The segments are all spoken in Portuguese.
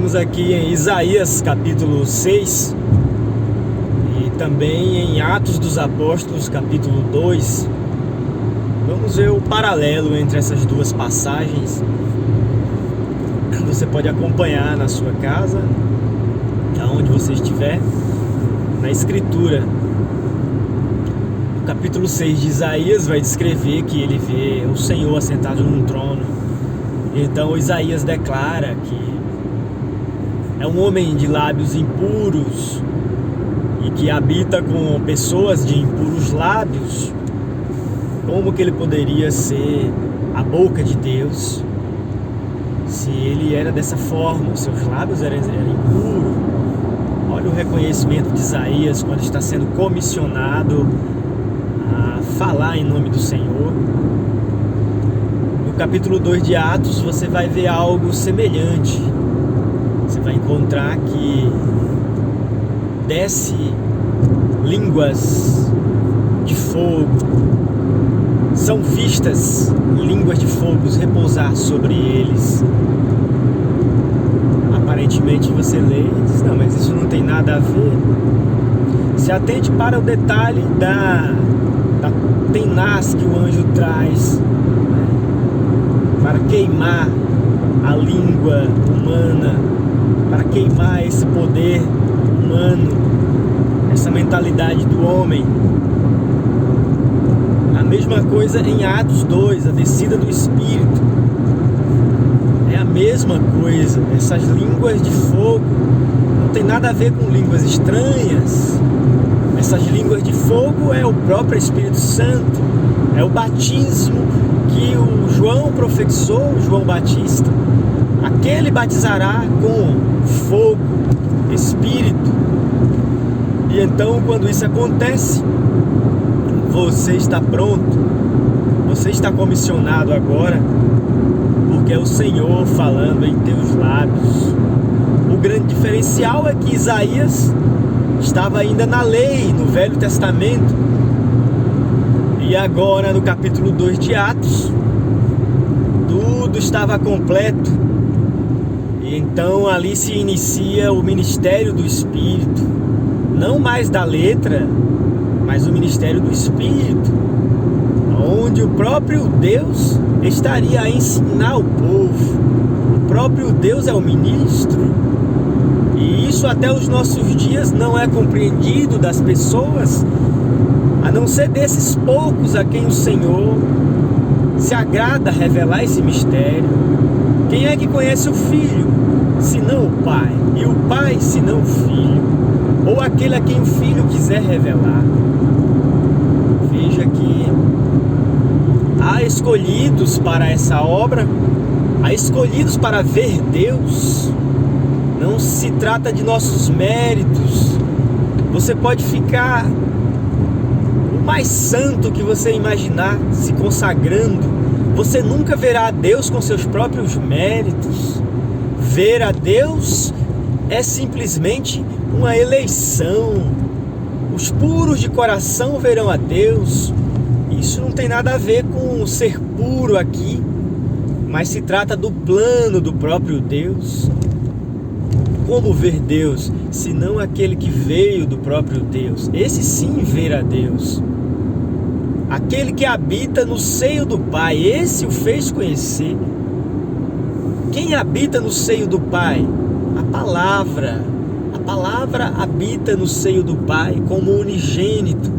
estamos aqui em Isaías capítulo 6 e também em Atos dos Apóstolos capítulo 2. Vamos ver o paralelo entre essas duas passagens. Você pode acompanhar na sua casa, aonde você estiver, na escritura. O capítulo 6 de Isaías vai descrever que ele vê o Senhor assentado num trono. Então Isaías declara que é um homem de lábios impuros e que habita com pessoas de impuros lábios. Como que ele poderia ser a boca de Deus se ele era dessa forma? Os seus lábios eram impuros. Olha o reconhecimento de Isaías quando está sendo comissionado a falar em nome do Senhor. No capítulo 2 de Atos você vai ver algo semelhante. Você vai encontrar que desce línguas de fogo. São vistas línguas de fogo repousar sobre eles. Aparentemente você lê e diz, não, mas isso não tem nada a ver. Se atente para o detalhe da tenaz que o anjo traz, né, para queimar a língua humana, para queimar esse poder humano, essa mentalidade do homem. A mesma coisa em Atos 2, a descida do Espírito. É a mesma coisa. Essas línguas de fogo não tem nada a ver com línguas estranhas. Essas línguas de fogo é o próprio Espírito Santo. É o batismo que o João profetizou, o João Batista. Aquele batizará com fogo, Espírito. E então, quando isso acontece, você está pronto, você está comissionado agora, porque é o Senhor falando em teus lábios. O grande diferencial é que Isaías estava ainda na lei, no Velho Testamento, e agora no capítulo 2 de Atos, tudo estava completo, e então ali se inicia o ministério do Espírito, não mais da letra, mas o ministério do Espírito, onde o próprio Deus estaria a ensinar o povo. O próprio Deus é o ministro, e isso até os nossos dias não é compreendido das pessoas, a não ser desses poucos a quem o Senhor se agrada revelar esse mistério. Quem é que conhece o Filho, senão o Pai? E o Pai, senão o Filho? Ou aquele a quem o Filho quiser revelar? Veja que há escolhidos para essa obra, há escolhidos para ver Deus. Não se trata de nossos méritos. Você pode ficar o mais santo que você imaginar se consagrando, você nunca verá a Deus com seus próprios méritos. Ver a Deus é simplesmente uma eleição. Os puros de coração verão a Deus. Isso não tem nada a ver com ser puro aqui, mas se trata do plano do próprio Deus. Como ver Deus, senão aquele que veio do próprio Deus? Esse sim verá Deus. Aquele que habita no seio do Pai, esse o fez conhecer. Quem habita no seio do Pai? A palavra. A palavra habita no seio do Pai como unigênito,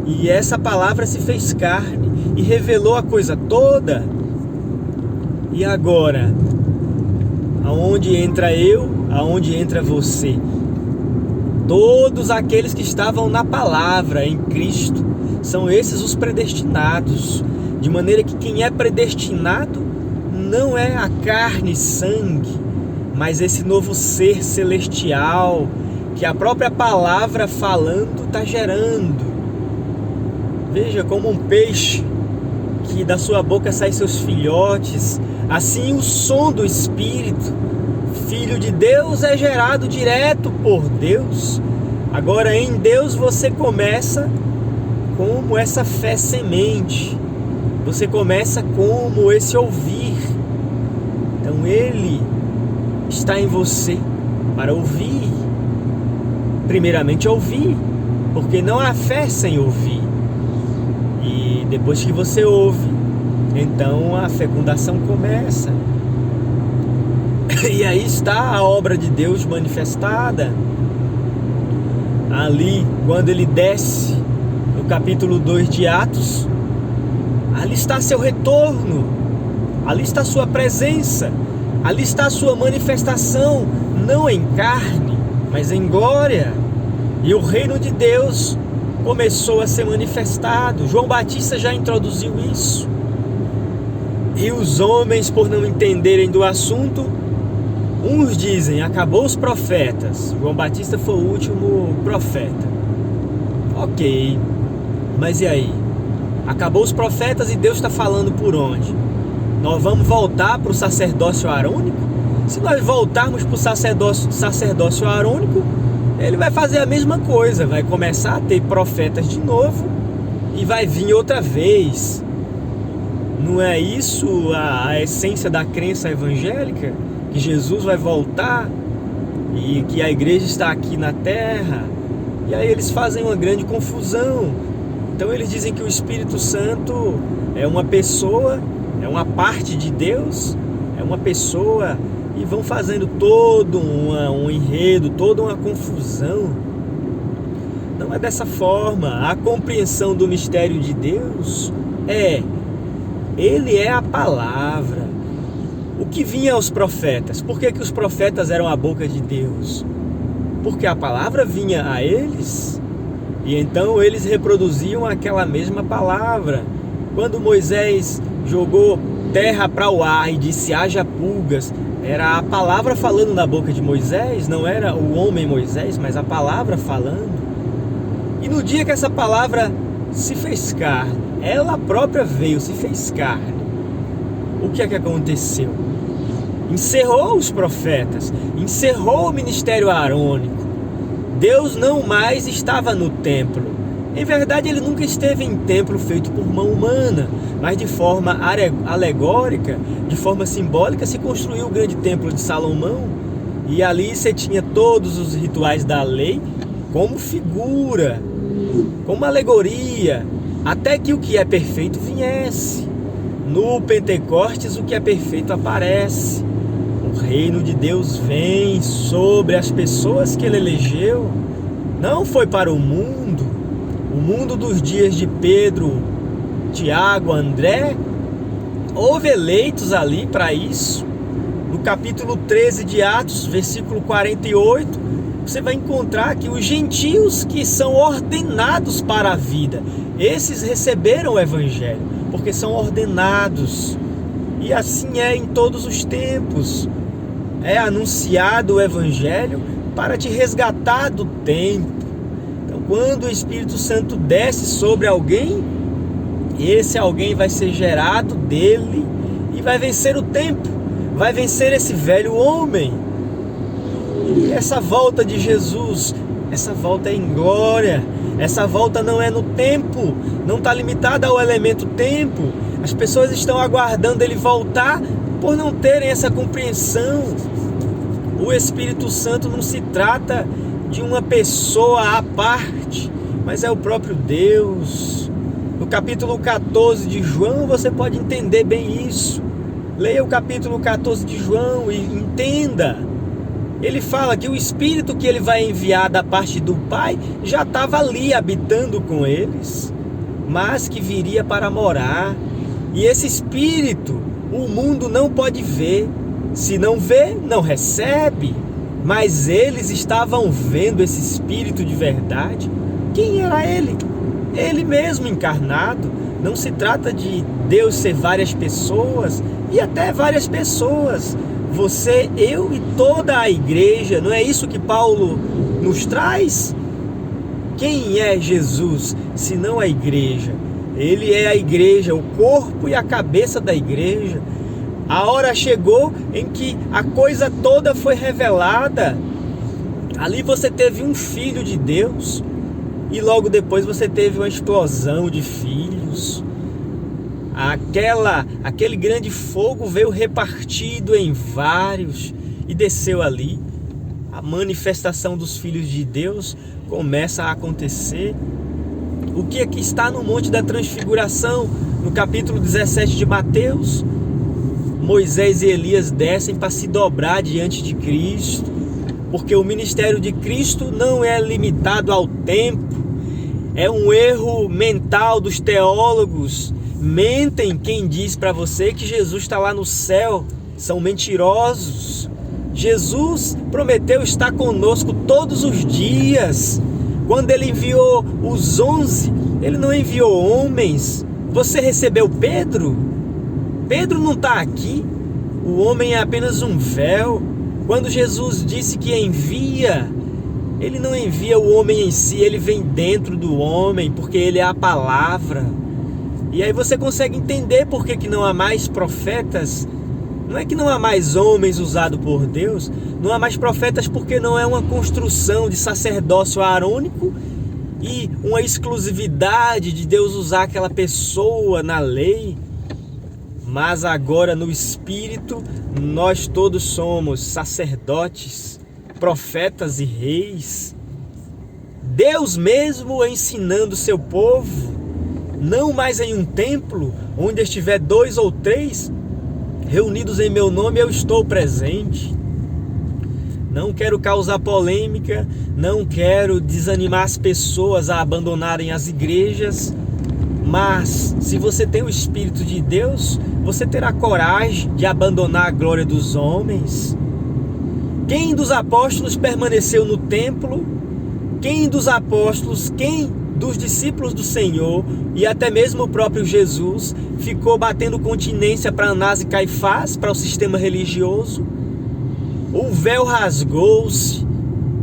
e essa palavra se fez carne e revelou a coisa toda. E agora, aonde entra eu, aonde entra você? Todos aqueles que estavam na palavra, em Cristo, são esses os predestinados, de maneira que quem é predestinado não é a carne e sangue, mas esse novo ser celestial que a própria palavra falando está gerando. Veja, como um peixe que da sua boca saem seus filhotes, assim o som do Espírito, Filho de Deus, é gerado direto por Deus. Agora em Deus você começa como essa fé semente, você começa como esse ouvir. Então Ele está em você, para ouvir. Primeiramente ouvir, porque não há fé sem ouvir. E depois que você ouve, então a fecundação começa. E aí está a obra de Deus manifestada. Ali, quando ele desce no capítulo 2 de Atos, ali está seu retorno, ali está sua presença, ali está sua manifestação, não em carne, mas em glória. E o reino de Deus começou a ser manifestado. João Batista já introduziu isso. E os homens, por não entenderem do assunto, uns dizem, acabou os profetas. João Batista foi o último profeta. Ok, mas e aí? Acabou os profetas e Deus está falando por onde? Nós vamos voltar para o sacerdócio arônico? Se nós voltarmos para o sacerdócio arônico, ele vai fazer a mesma coisa, vai começar a ter profetas de novo e vai vir outra vez. Não é isso a essência da crença evangélica? Que Jesus vai voltar e que a igreja está aqui na terra? E aí eles fazem uma grande confusão. Então eles dizem que o Espírito Santo é uma pessoa, é uma parte de Deus, é uma pessoa, e vão fazendo todo um enredo, toda uma confusão. Não é dessa forma. A compreensão do mistério de Deus Ele é a palavra. O que vinha aos profetas? Por que os profetas eram a boca de Deus? Porque a palavra vinha a eles, e então eles reproduziam aquela mesma palavra. Quando Moisés jogou terra para o ar e disse haja pulgas, era a palavra falando na boca de Moisés, não era o homem Moisés, mas a palavra falando. E no dia que essa palavra se fez carne, ela própria veio, se fez carne, o que é que aconteceu? Encerrou os profetas, encerrou o ministério arônico. Deus não mais estava no templo. Em verdade, ele nunca esteve em templo feito por mão humana, mas de forma alegórica, de forma simbólica, se construiu o grande templo de Salomão, e ali você tinha todos os rituais da lei como figura, como alegoria, até que o que é perfeito viesse. No Pentecostes, o que é perfeito aparece. O reino de Deus vem sobre as pessoas que ele elegeu. Não foi para o mundo dos dias de Pedro, Tiago, André. Houve eleitos ali para isso. No capítulo 13 de Atos, versículo 48, você vai encontrar que os gentios que são ordenados para a vida, esses receberam o evangelho, porque são ordenados. E assim é em todos os tempos. É anunciado o evangelho para te resgatar do tempo. Então, quando o Espírito Santo desce sobre alguém, esse alguém vai ser gerado dele e vai vencer o tempo, vai vencer esse velho homem. E essa volta de Jesus, essa volta é em glória. Essa volta não é no tempo, não está limitada ao elemento tempo. As pessoas estão aguardando ele voltar por não terem essa compreensão. O Espírito Santo não se trata de uma pessoa à parte, mas é o próprio Deus. No capítulo 14 de João você pode entender bem isso. Leia o capítulo 14 de João e entenda. Ele fala que o Espírito que ele vai enviar da parte do Pai já estava ali habitando com eles, mas que viria para morar. E esse Espírito o mundo não pode ver. Se não vê, não recebe. Mas eles estavam vendo esse Espírito de verdade. Quem era ele? Ele mesmo encarnado. Não se trata de Deus ser várias pessoas, e até várias pessoas. Você, eu e toda a igreja. Não é isso que Paulo nos traz? Quem é Jesus, se não a igreja? Ele é a igreja, o corpo e a cabeça da igreja. A hora chegou em que a coisa toda foi revelada. Ali você teve um filho de Deus, e logo depois você teve uma explosão de filhos. Aquele grande fogo veio repartido em vários e desceu ali. a manifestação dos filhos de Deus começa a acontecer. O que aqui está no Monte da Transfiguração, no capítulo 17 de Mateus? Moisés e Elias descem para se dobrar diante de Cristo, porque o ministério de Cristo não é limitado ao tempo. É um erro mental dos teólogos. Mentem quem diz para você que Jesus está lá no céu. São mentirosos. Jesus prometeu estar conosco todos os dias. Quando ele enviou os 11, ele não enviou homens. Você recebeu Pedro? Pedro não está aqui. O homem é apenas um véu. Quando Jesus disse que envia, ele não envia o homem em si, ele vem dentro do homem, porque ele é a palavra. E aí você consegue entender por que não há mais profetas. Não é que não há mais homens usados por Deus, não há mais profetas porque não é uma construção de sacerdócio arônico e uma exclusividade de Deus usar aquela pessoa na lei. Mas agora no Espírito nós todos somos sacerdotes, profetas e reis. Deus mesmo ensinando seu povo, não mais em um templo onde estiver 2 ou 3 reunidos em meu nome, eu estou presente. Não quero causar polêmica, não quero desanimar as pessoas a abandonarem as igrejas, mas se você tem o Espírito de Deus, você terá coragem de abandonar a glória dos homens. Quem dos apóstolos permaneceu no templo? Quem dos apóstolos, quem dos discípulos do Senhor e até mesmo o próprio Jesus ficou batendo continência para Anás e Caifás, para o sistema religioso? O véu rasgou-se.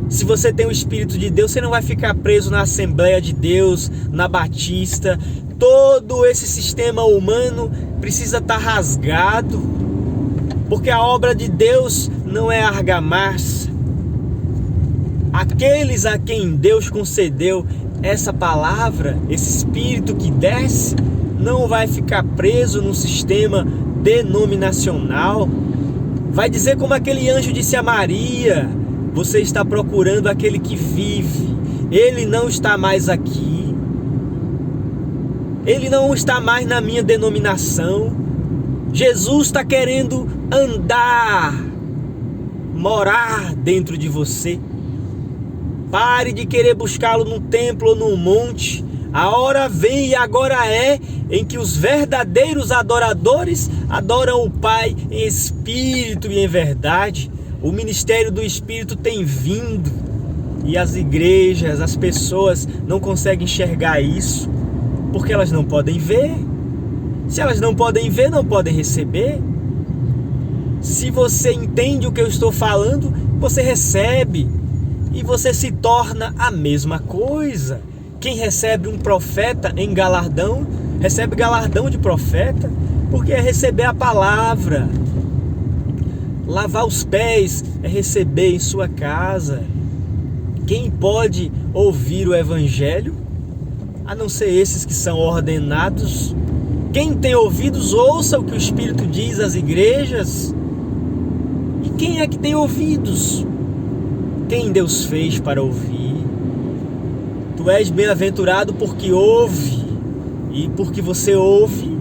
Se você tem o Espírito de Deus, você não vai ficar preso na Assembleia de Deus, na Batista. Todo esse sistema humano precisa estar rasgado, porque a obra de Deus não é argamassa. Aqueles a quem Deus concedeu essa palavra, esse Espírito que desce, não vai ficar preso num sistema denominacional. Vai dizer como aquele anjo disse a Maria: você está procurando aquele que vive, ele não está mais aqui, ele não está mais na minha denominação. Jesus está querendo andar, morar dentro de você. Pare de querer buscá-lo num templo ou num monte. A hora vem e agora é em que os verdadeiros adoradores adoram o Pai em espírito e em verdade. O ministério do Espírito tem vindo e as igrejas, as pessoas não conseguem enxergar isso porque elas não podem ver. Se elas não podem ver, não podem receber. Se você entende o que eu estou falando, você recebe e você se torna a mesma coisa. Quem recebe um profeta em galardão, recebe galardão de profeta, porque é receber a palavra. Lavar os pés é receber em sua casa. Quem pode ouvir o Evangelho, a não ser esses que são ordenados? Quem tem ouvidos, ouça o que o Espírito diz às igrejas. E quem é que tem ouvidos? Quem Deus fez para ouvir? Tu és bem-aventurado porque ouve, e porque você ouve,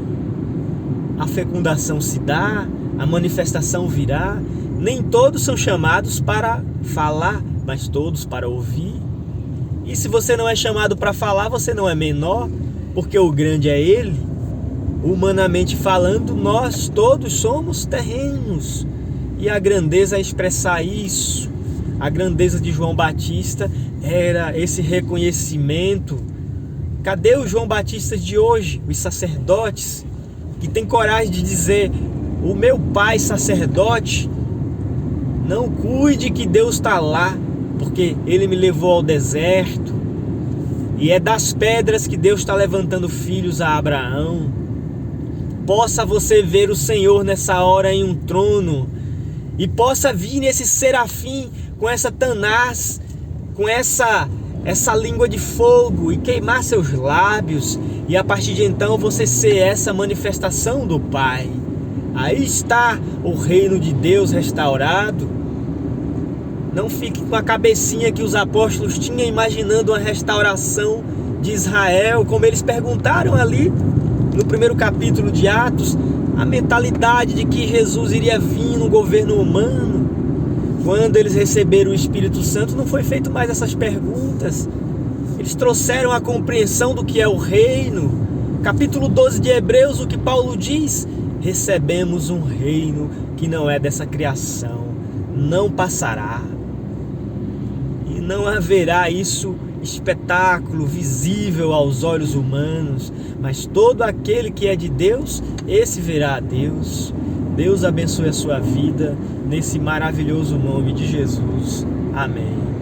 a fecundação se dá, a manifestação virá. Nem todos são chamados para falar, mas todos para ouvir. E se você não é chamado para falar, você não é menor, porque o grande é Ele. Humanamente falando, nós todos somos terrenos, e a grandeza é expressar isso. A grandeza de João Batista era esse reconhecimento. Cadê os João Batistas de hoje? Os sacerdotes que têm coragem de dizer: o meu pai sacerdote, não cuide que Deus está lá, porque Ele me levou ao deserto. E é das pedras que Deus está levantando filhos a Abraão. Possa você ver o Senhor nessa hora em um trono, e possa vir esse serafim com essa tanás, com essa língua de fogo, e queimar seus lábios, e a partir de então você ser essa manifestação do Pai. Aí está o reino de Deus restaurado. Não fique com a cabecinha que os apóstolos tinham imaginando uma restauração de Israel, como eles perguntaram ali no primeiro capítulo de Atos, a mentalidade de que Jesus iria vir no governo humano. Quando eles receberam o Espírito Santo, não foi feito mais essas perguntas. Eles trouxeram a compreensão do que é o reino. Capítulo 12 de Hebreus, o que Paulo diz: recebemos um reino que não é dessa criação, não passará. E não haverá isso espetáculo visível aos olhos humanos, mas todo aquele que é de Deus, esse verá a Deus. Deus abençoe a sua vida nesse maravilhoso nome de Jesus. Amém.